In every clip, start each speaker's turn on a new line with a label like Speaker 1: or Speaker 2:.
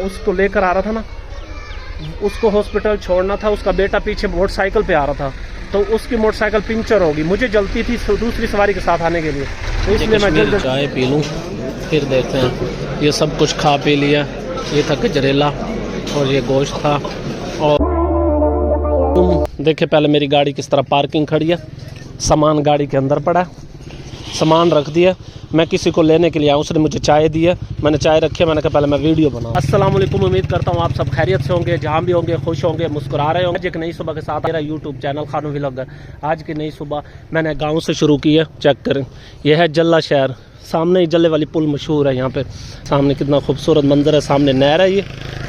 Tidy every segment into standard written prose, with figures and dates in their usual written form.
Speaker 1: उसको लेकर आ रहा था ना, उसको हॉस्पिटल छोड़ना था, उसका बेटा पीछे मोटरसाइकिल पे आ रहा था, तो उसकी मोटरसाइकिल पंचर होगी, मुझे जल्दी थी दूसरी सवारी के साथ आने के लिए, तो इसलिए मैं जल्द
Speaker 2: चाय पी लूँ फिर देखते हैं। ये सब कुछ खा पी लिया, ये था गजरेला और ये गोश्त था। और तुम देखे पहले मेरी गाड़ी किस तरह पार्किंग खड़ी है, सामान गाड़ी के अंदर पड़ा है, सामान रख दिया। मैं किसी को लेने के लिए आया, उसने मुझे चाय दी है, मैंने चाय रखी है, मैंने कहा पहले मैं वीडियो बनाऊं। अस्सलाम वालेकुम, उम्मीद करता हूं आप सब खैरियत से होंगे, जहां भी होंगे खुश होंगे, मुस्कुरा रहे होंगे। एक नई सुबह के साथ मेरा यूट्यूब चैनल खानू व्लॉगर। आज की नई सुबह मैंने गाँव से शुरू की है। चेक करें, यह है जल्ला शहर, सामने ही जल्ले वाली पुल मशहूर है। यहाँ पे सामने कितना खूबसूरत मंजर है, सामने नहर है ये,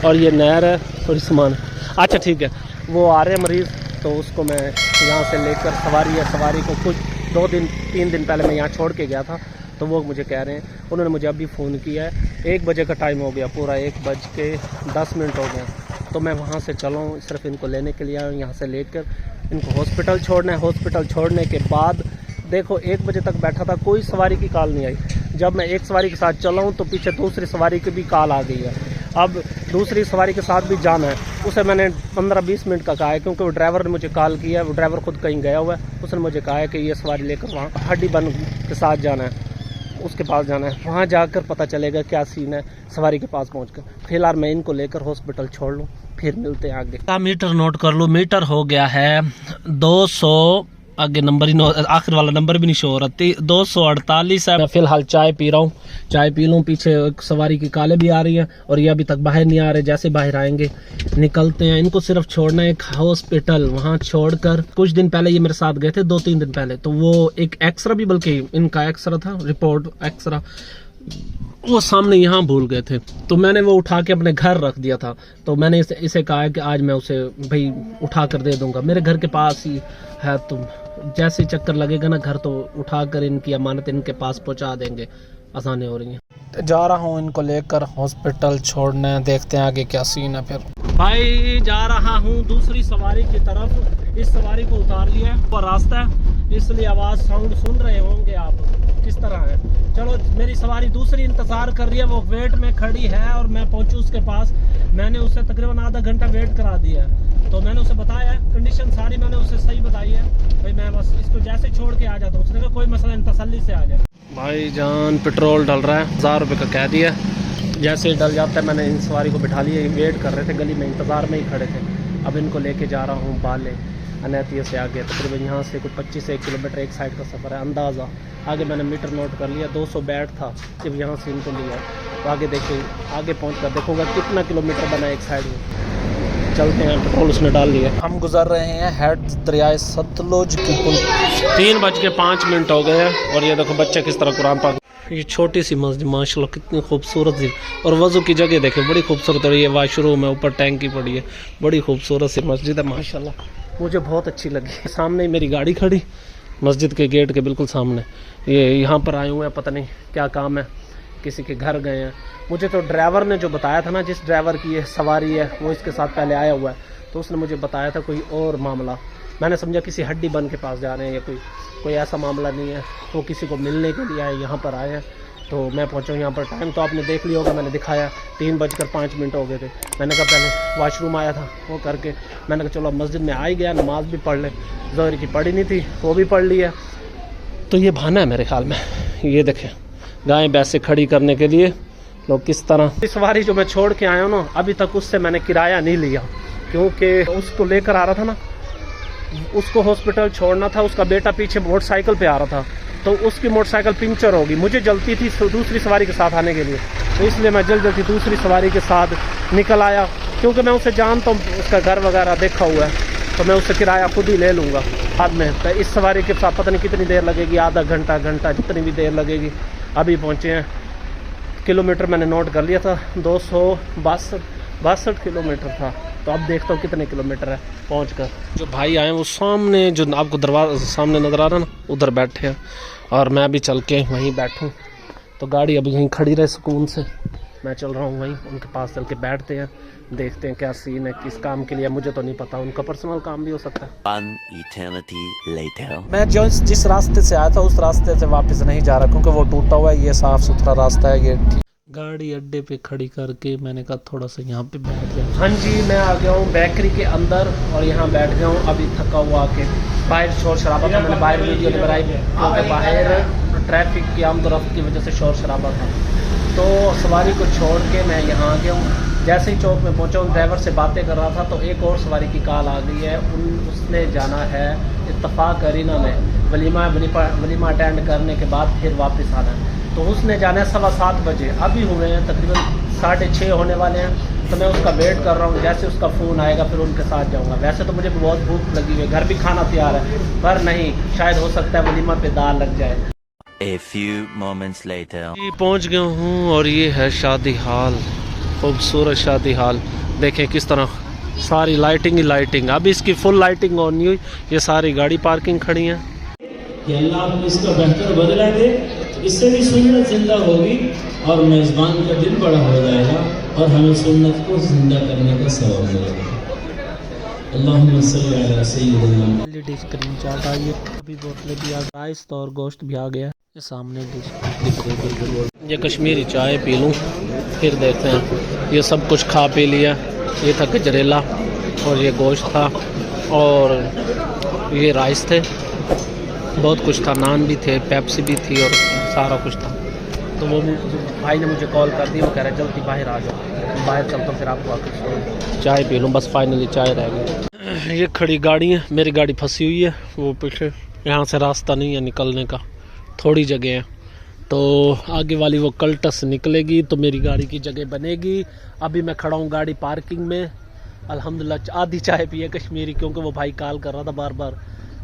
Speaker 2: और ये नहर है थोड़ी सामान। अच्छा ठीक है, वो आ रहे हैं मरीज़, तो उसको मैं यहाँ से लेकर सवारी को कुछ 2-3 दिन पहले मैं यहाँ छोड़ के गया था, तो वो मुझे कह रहे हैं, उन्होंने मुझे अभी फ़ोन किया है, 1 बजे का टाइम हो गया, पूरा 1:10 हो गया, तो मैं वहाँ से चला हूँ, सिर्फ इनको लेने के लिए आया हूँ। यहाँ से लेकर इनको हॉस्पिटल छोड़ना है। हॉस्पिटल छोड़ने के बाद देखो 1 बजे तक बैठा था, कोई सवारी की कॉल नहीं आई। जब मैं एक सवारी के साथ चला हूँ तो पीछे दूसरी सवारी की भी कॉल आ गई है। अब दूसरी सवारी के साथ भी जाना है, उसे मैंने 15-20 मिनट का कहा है, क्योंकि वो ड्राइवर ने मुझे कॉल किया है, वो ड्राइवर खुद कहीं गया हुआ है। उसने मुझे कहा है कि ये सवारी लेकर वहाँ हड्डी बन के साथ जाना है, उसके पास जाना है, वहाँ जाकर पता चलेगा क्या सीन है सवारी के पास पहुँच कर। फिलहाल मैं इनको लेकर हॉस्पिटल छोड़ लूँ, फिर मिलते हैं आगे। मीटर नोट कर लो, मीटर हो गया है 200, आगे नंबर ही आखिर वाला नंबर भी नहीं शो हो रहा, 248 है। मैं फिलहाल चाय पी रहा हूँ, चाय पी लूँ। पीछे एक सवारी की काले भी आ रही हैं और ये अभी तक बाहर नहीं आ रहे, जैसे बाहर आएंगे निकलते हैं। इनको सिर्फ छोड़ना है एक हॉस्पिटल, वहाँ छोड़कर कुछ दिन पहले ये मेरे साथ गए थे, 2-3 दिन पहले, तो वो एक एक्सरा भी, बल्कि इनका एक्सरा था, रिपोर्ट एक्सरा, वो सामने यहाँ भूल गए थे, तो मैंने वो उठा के अपने घर रख दिया था। तो मैंने इसे कहा है कि आज मैं उसे भाई उठा कर दे दूंगा, मेरे घर के पास ही है, तो जैसे चक्कर लगेगा ना घर, तो उठा कर इनकी अमानत इनके पास पहुंचा देंगे, आसानी हो रही है। जा रहा हूँ इनको लेकर हॉस्पिटल छोड़ने, देखते हैं आगे क्या सीन है। फिर भाई जा रहा हूँ दूसरी सवारी की तरफ, इस सवारी को उतार लिया है, वो रास्ता है, इसलिए आवाज़ साउंड सुन रहे होंगे आप किस तरह है। चलो, मेरी सवारी दूसरी इंतज़ार कर रही है, वो वेट में खड़ी है और मैं पहुंचूं उसके पास। मैंने उसे तकरीबन आधा घंटा वेट करा दिया है, तो मैंने उसे बताया है, कंडीशन सारी मैंने उसे सही बताई है, भाई मैं बस इसको जैसे छोड़ के आ जाता हूँ। उसने कहा कोई मसला नहीं, तसल्ली से आ जाए। भाई जान पेट्रोल डल रहा है, 1000 रुपये का कह दिया, जैसे ही डल जाता है। मैंने इन सवारी को बिठा लिया, वेट कर रहे थे, गली में इंतज़ार में ही खड़े थे। अब इनको लेके जा रहा हूँ बाले अनैतिया से आगे, तकरीबन यहाँ से कुछ 25 से 1 किलोमीटर एक साइड का सफ़र है अंदाज़ा। आगे मैंने मीटर नोट कर लिया, 200 बैट था, जब यहाँ से इनको लिया, तो आगे देखिए, आगे पहुँच कर देखूँगा कितना किलोमीटर बना एक साइड में। चलते हैं, पेट्रोल उसने डाल लिया। हम गुजर रहे हैं हेड दरियाए सतलुज की पुल। 3:05 हो गए हैं और ये देखो बच्चे किस तरह कुरान पाक। ये छोटी सी मस्जिद माशाल्लाह कितनी खूबसूरत सी, और वज़ू की जगह देखे बड़ी खूबसूरत है। ये वाशरूम है, ऊपर टैंकी पड़ी है, बड़ी खूबसूरत सी मस्जिद है माशाल्लाह, मुझे बहुत अच्छी लगी। सामने ही मेरी गाड़ी खड़ी, मस्जिद के गेट के बिल्कुल सामने। ये यहाँ पर आए हुए हैं, पता नहीं क्या काम है, किसी के घर गए हैं। मुझे तो ड्राइवर ने जो बताया था ना, जिस ड्राइवर की ये सवारी है वो इसके साथ पहले आया हुआ है, तो उसने मुझे बताया था कोई और मामला। मैंने समझा किसी हड्डी बन के पास जा रहे हैं या कोई ऐसा मामला नहीं है, वो किसी को मिलने के लिए आए, यहाँ पर आए हैं। तो मैं पहुँचा यहाँ पर, टाइम तो आपने देख लिया होगा, मैंने दिखाया 3:05 हो गए थे। मैंने कहा पहले वॉशरूम आया था, वो करके मैंने कहा चलो मस्जिद में आ ही गया, नमाज भी पढ़ लें, ज़ोहर की पढ़ी नहीं थी वो भी पढ़ ली है, तो ये बहाना है मेरे ख्याल में। ये देखें गायें भैंसें खड़ी करने के लिए लोग किस तरह। इस सवारी जो मैं छोड़ के आया हूँ ना, अभी तक उससे मैंने किराया नहीं लिया, क्योंकि उसको लेकर आ रहा था ना, उसको हॉस्पिटल छोड़ना था, उसका बेटा पीछे मोटरसाइकिल पे आ रहा था, तो उसकी मोटरसाइकिल पंचर होगी, मुझे जल्दी थी दूसरी सवारी के साथ आने के लिए, तो इसलिए मैं जल्दी दूसरी सवारी के साथ निकल आया। क्योंकि मैं उसे जानता हूँ, उसका घर वगैरह देखा हुआ है, तो मैं उससे किराया खुद ही ले लूँगा बाद में। तो इस सवारी के साथ पता नहीं कितनी देर लगेगी, आधा घंटा जितनी भी देर लगेगी। अभी पहुँचे हैं, किलोमीटर मैंने नोट कर लिया था, 262 किलोमीटर था, तो अब देखता हूँ कितने किलोमीटर है पहुँच कर। जो भाई आए वो सामने, जो आपको दरवाजा सामने नज़र आ रहा है ना, उधर बैठे हैं, और मैं भी चल के वहीं बैठूँ, तो गाड़ी अभी यहीं खड़ी रहे सुकून से। मैं चल रहा हूँ वहीं, उनके पास चल के बैठते हैं, देखते हैं क्या सीन है, किस काम के लिए मुझे तो नहीं पता, उनका पर्सनल काम भी हो सकता है।
Speaker 3: One eternity later.
Speaker 2: मैं जिस रास्ते से आया था उस रास्ते से वापस नहीं जा रहा, क्योंकि वो टूटा हुआ है, ये साफ़ सुथरा रास्ता है, ये ठीक। गाड़ी अड्डे पे खड़ी करके मैंने कहा थोड़ा सा यहाँ पे बैठ जाए।
Speaker 1: हाँ जी, मैं आ गया हूँ बेकरी के अंदर और यहाँ बैठ गया हूँ। अभी थका हुआ आके बाहर शोर शराबा था, मैंने बाहर वीडियो नहीं बनाई क्योंकि बाहर ट्रैफिक की आमदोरफ्त की वजह से शोर शराबा था। तो सवारी को छोड़ के मैं यहाँ आ गया हूँ। जैसे ही चौक में पहुँचा हूँ, ड्राइवर से बातें कर रहा था तो एक और सवारी की कॉल आ गई है। उसने जाना है इत्तफाक अरीना में वलीमा अटेंड करने के बाद फिर वापस आना है। तो उसने जाना है 7:15 बजे। अभी हुए हैं तकरीबन 6:30 होने वाले हैं। तो मैं उसका वेट कर रहा हूँ, जैसे उसका फ़ोन आएगा फिर उनके साथ जाऊँगा। वैसे तो मुझे बहुत भूख लगी हुई है, घर भी खाना तैयार है, पर नहीं, शायद हो सकता है वलीमा पे दाल लग जाए।
Speaker 3: A few moments later.
Speaker 2: पहुँच गया हूँ और ये है शादी हाल, खूबसूरत शादी हाल। देखें किस तरह सारी लाइटिंग ही लाइटिंग। अभी इसकी फुल लाइटिंग ऑन नहीं हुई, ये सारी गाड़ी पार्किंग खड़ी हैं।
Speaker 4: कि अल्लाह हमें इसका बेहतर बदला दे, इससे भी सुन्नत जिंदा होगी और मेज़बान का दिल बड़ा हो जाएगा और हमें सुन्नत को जिंदा करने का सबब मिलेगा। अल्लाहुम्मा सल्ली अला सय्यिदिना।
Speaker 2: एलईडी स्क्रीन चार्ट आई है, अभी बोतलें भी आ, राइस और गोश्त भी आ गया। ये सामने डिश दिख रही है। ये कश्मीरी चाय पी लूँ फिर देखते हैं। ये सब कुछ खा पी लिया। ये था गजरेला और ये गोश्त था और ये राइस थे, बहुत कुछ था, नान भी थे, पेप्सी भी थी और सारा कुछ था।
Speaker 1: तो वो भाई ने मुझे कॉल कर दी, वो कह रहे जल्दी बाहर आ जाओ, बाहर चलता हूँ फिर आपको आकर
Speaker 2: चाय पी लूँ। बस फाइनली चाय रह गई। ये खड़ी गाड़ी है, मेरी गाड़ी फंसी हुई है वो पीछे, यहाँ से रास्ता नहीं है निकलने का, थोड़ी जगह है। तो आगे वाली वो कल्टस निकलेगी तो मेरी गाड़ी की जगह बनेगी। अभी मैं खड़ा हूँ गाड़ी पार्किंग में। अल्हम्दुलिल्लाह आधी चाय पी है कश्मीरी, क्योंकि वो भाई कॉल कर रहा था बार बार,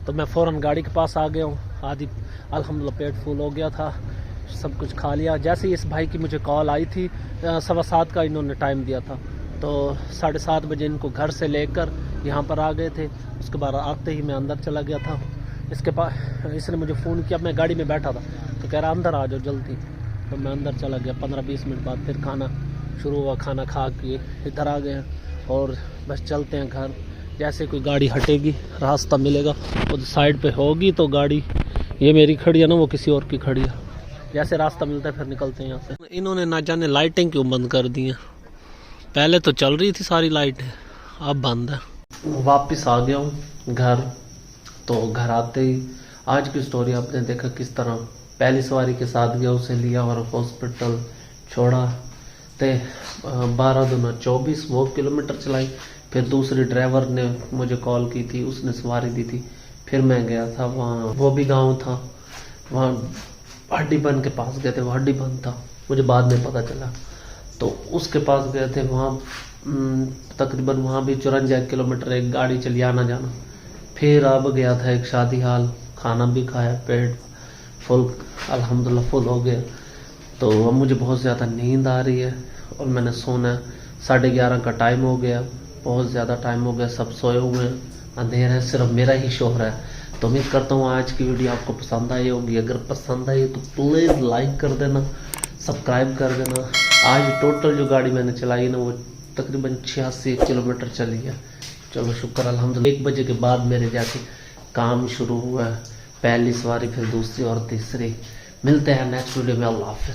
Speaker 2: तो मैं फ़ौरन गाड़ी के पास आ गया हूँ। आधी अल्हम्दुलिल्लाह पेट फुल हो गया था, सब कुछ खा लिया। जैसे ही इस भाई की मुझे कॉल आई थी, 7:15 का इन्होंने टाइम दिया था, तो 7:30 बजे इनको घर से लेकर यहाँ पर आ गए थे। उसके बाद आते ही मैं अंदर चला गया था। इसके पास इसने मुझे फ़ोन किया, मैं गाड़ी में बैठा था तो कह रहा अंदर आ जाओ जल्दी। तो मैं अंदर चला गया। 15-20 मिनट बाद फिर खाना शुरू हुआ, खाना खा के इधर आ गए और बस चलते हैं घर। जैसे कोई गाड़ी हटेगी, रास्ता मिलेगा, वो साइड पे होगी तो गाड़ी, ये मेरी खड़ी है ना, वो किसी और की खड़ी है, जैसे रास्ता मिलता है फिर निकलते हैं यहाँ से। इन्होंने ना जाने लाइटें क्यों बंद कर दी हैं, पहले तो चल रही थी सारी लाइटें, अब बंद है।
Speaker 1: वापस आ गया हूँ घर। तो घर आते ही आज की स्टोरी आपने देखा किस तरह पहली सवारी के साथ गया, उसे लिया और हॉस्पिटल छोड़ा। ते 12×2 वो किलोमीटर चलाई। फिर दूसरी ड्राइवर ने मुझे कॉल की थी, उसने सवारी दी थी। फिर मैं गया था वहाँ, वो भी गांव था, वहाँ हड्डी बंद के पास गए थे, वो हड्डी बंद था, मुझे बाद में पता चला। तो उसके पास गए थे, वहाँ तकरीबन वहाँ भी 54 किलोमीटर एक गाड़ी चली आना जाना। फिर अब गया था एक शादी हाल, खाना भी खाया, पेट फुल अल्हम्दुलिल्लाह फुल हो गया। तो अब मुझे बहुत ज़्यादा नींद आ रही है और मैंने सोना, 11:30 का टाइम हो गया, बहुत ज़्यादा टाइम हो गया, सब सोए हुए हैं, अंधेर है, सिर्फ मेरा ही शोर है। तो उम्मीद करता हूँ आज की वीडियो आपको पसंद आई होगी। अगर पसंद आई तो प्लीज़ लाइक कर देना, सब्सक्राइब कर देना। आज टोटल जो गाड़ी मैंने चलाई ना, वो तकरीबन 86 किलोमीटर चली है। चलो शुक्र अल्हम्दुलिल्लाह। 1 बजे के बाद मेरे जाके काम शुरू हुआ है, पहली सवारी, फिर दूसरी और तीसरी। मिलते हैं नेक्स्ट वीडियो में। अल्लाह हाफ़िज़।